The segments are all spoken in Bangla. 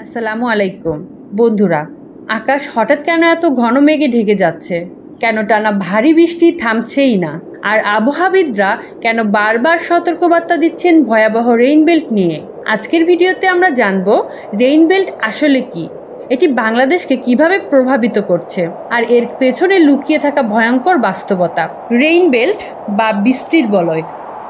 আসসালামু আলাইকুম বন্ধুরা, আকাশ হঠাৎ কেন এত ঘন মেঘে ঢেকে যাচ্ছে? কেন টানা ভারী বৃষ্টি থামছেই না? আর আবহাওয়াবিদরা কেন বারবার সতর্কবার্তা দিচ্ছেন ভয়াবহ রেইনবেল্ট নিয়ে? আজকের ভিডিওতে আমরা জানব রেইনবেল্ট আসলে কি, এটি বাংলাদেশকে কিভাবে প্রভাবিত করছে, আর এর পেছনে লুকিয়ে থাকা ভয়ঙ্কর বাস্তবতা। রেইনবেল্ট বা বৃষ্টির বলয়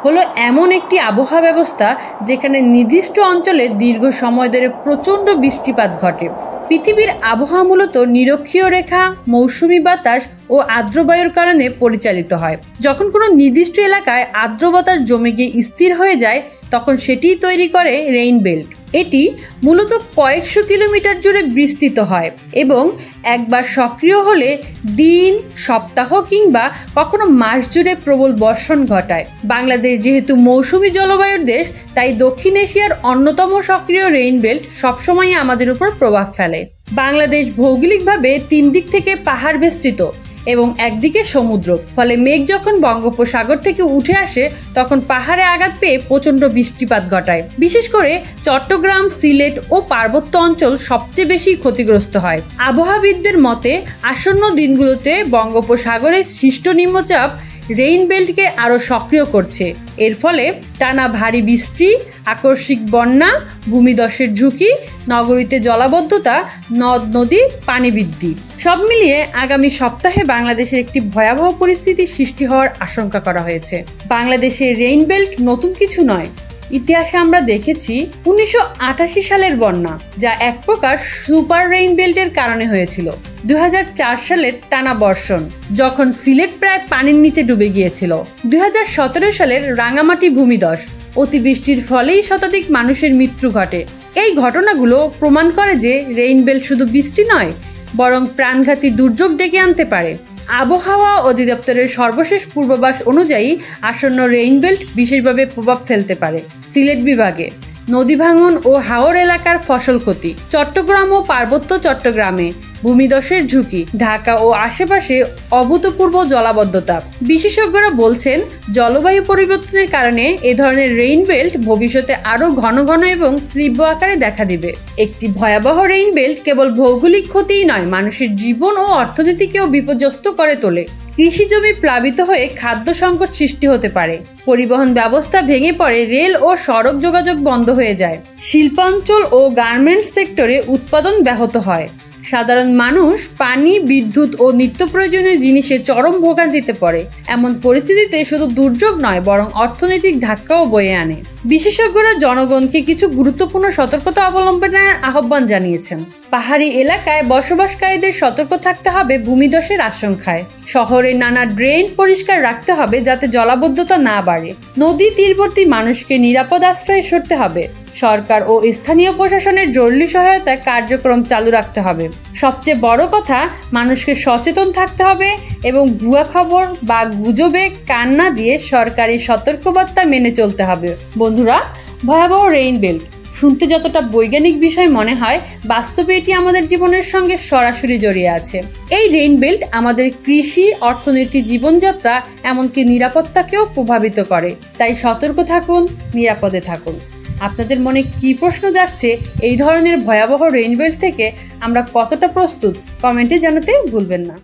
হলো এমন একটি আবহাওয়া ব্যবস্থা যেখানে নির্দিষ্ট অঞ্চলে দীর্ঘ সময় ধরে প্রচণ্ড বৃষ্টিপাত ঘটে। পৃথিবীর আবহাওয়া মূলত নিরক্ষীয় রেখা, মৌসুমি বাতাস ও আর্দ্র বায়ুর কারণে পরিচালিত হয়। যখন কোনো নির্দিষ্ট এলাকায় আর্দ্র বাতাস জমে গিয়ে স্থির হয়ে যায়, তখন সেটিই তৈরি করে রেইনবেল্ট। এটি মূলত কয়েকশো কিলোমিটার জুড়ে বিস্তৃত হয় এবং একবার সক্রিয় হলে দিন, সপ্তাহ কিংবা কখনো মাস জুড়ে প্রবল বর্ষণ ঘটায়। বাংলাদেশ যেহেতু মৌসুমী জলবায়ুর দেশ, তাই দক্ষিণ এশিয়ার অন্যতম সক্রিয় রেইনবেল্ট সবসময়ই আমাদের উপর প্রভাব ফেলে। বাংলাদেশ ভৌগোলিকভাবে 3 দিক থেকে পাহাড় বেষ্টিত এবং একদিকে সমুদ্র, ফলে মেঘ যখন বঙ্গোপসাগর থেকে উঠে আসে তখন পাহাড়ে আঘাত পেয়ে প্রচণ্ড বৃষ্টিপাত ঘটায়। বিশেষ করে চট্টগ্রাম, সিলেট ও পার্বত্য অঞ্চল সবচেয়ে বেশি ক্ষতিগ্রস্ত হয়। আবহাওয়াবিদদের মতে আসন্ন দিনগুলোতে বঙ্গোপসাগরের সৃষ্ট নিম্নচাপ রেইনবেল্টকে আরও সক্রিয় করছে। এর ফলে টানা ভারী বৃষ্টি, আকস্মিক বন্যা, ভূমিধসের ঝুঁকি, নগরীতে জলাবদ্ধতা, নদ নদী পানি বৃদ্ধি, সব মিলিয়ে আগামী সপ্তাহে বাংলাদেশের একটি ভয়াবহ পরিস্থিতির সৃষ্টি হওয়ার আশঙ্কা করা হয়েছে। বাংলাদেশের রেইনবেল্ট নতুন কিছু নয়। ইতিহাসে আমরা দেখেছি 1988 সালের বন্যা, যা এক প্রকার সুপার রেইনবেল্টের কারণে হয়েছিল। 2004 সালের টানা বর্ষণ, যখন সিলেট প্রায় পানির নিচে ডুবে গিয়েছিল। 2017 সালের রাঙামাটি ভূমিধস, অতিবৃষ্টির ফলেই শতাধিক মানুষের মৃত্যু ঘটে। এই ঘটনাগুলো প্রমাণ করে যে রেইনবেল্ট শুধু বৃষ্টি নয়, বরং প্রাণঘাতী দুর্যোগ ডেকে আনতে পারে। আবহাওয়া অধিদপ্তরের সর্বশেষ পূর্বাভাস অনুযায়ী আসন্ন রেইনবেল্ট বিশেষভাবে প্রভাব ফেলতে পারে সিলেট বিভাগে নদী ভাঙন ও হাওর এলাকার ফসল ক্ষতি, চট্টগ্রাম ও পার্বত্য চট্টগ্রামে ভূমিধসের ঝুঁকি, ঢাকা ও আশেপাশে অভূতপূর্ব জলাবদ্ধতা। বিশেষজ্ঞরা বলছেন জলবায়ু পরিবর্তনের কারণে এ ধরনের রেইনবেল্ট ভবিষ্যতে আরও ঘন ঘন এবং তীব্র আকারে দেখা দিবে। একটি ভয়াবহ রেইনবেল্ট কেবল ভৌগোলিক ক্ষতিই নয়, মানুষের জীবন ও অর্থনীতিকেও বিপর্যস্ত করে তোলে। কৃষি জমি প্লাবিত হয়ে খাদ্য সংকট সৃষ্টি হতে পারে, পরিবহন ব্যবস্থা ভেঙে পড়ে, রেল ও সড়ক যোগাযোগ বন্ধ হয়ে যায়, শিল্পাঞ্চল ও গার্মেন্টস সেক্টরে উৎপাদন ব্যাহত হয়, সাধারণ মানুষ পানি, বিদ্যুৎ ও নিত্য প্রয়োজনীয় জিনিসে চরম ভোগান্তিতে পড়ে। এমন পরিস্থিতিতে শুধু দুর্যোগ নয়, বরং অর্থনৈতিক ধাক্কাও বয়ে আনে। বিশেষজ্ঞরা জনগণকে কিছু গুরুত্বপূর্ণ সতর্কতা অবলম্বনের আহ্বান জানিয়েছেন। পাহাড়ি এলাকায় বসবাসকারীদের সতর্ক থাকতে হবে ভূমিধসের আশঙ্কায়। শহরের নানা ড্রেন পরিষ্কার রাখতে হবে যাতে জলাবদ্ধতা না বাড়ে। নদী তীরবর্তী মানুষকে নিরাপদ আশ্রয়ে সরতে হবে। সরকার ও স্থানীয় প্রশাসনের জরুরি সহায়তায় কার্যক্রম চালু রাখতে হবে। সবচেয়ে বড় কথা, মানুষকে সচেতন থাকতে হবে এবং ভুয়া খবর বা গুজবে কান না দিয়ে সরকারি সতর্কবার্তা মেনে চলতে হবে। বন্ধুরা, ভয়াবহ রেইনবেল্ট শুনতে যতটা বৈজ্ঞানিক বিষয় মনে হয়, বাস্তবে এটি আমাদের জীবনের সঙ্গে সরাসরি জড়িয়ে আছে। এই রেইনবেল্ট আমাদের কৃষি, অর্থনীতি, জীবনযাত্রা, এমনকি নিরাপত্তাকেও প্রভাবিত করে। তাই সতর্ক থাকুন, নিরাপদে থাকুন। আপনাদের মনে কী প্রশ্ন জাগছে এই ধরনের ভয়াবহ রেইনবেল্ট থেকে আমরা কতটা প্রস্তুত, কমেন্টে জানাতে ভুলবেন না।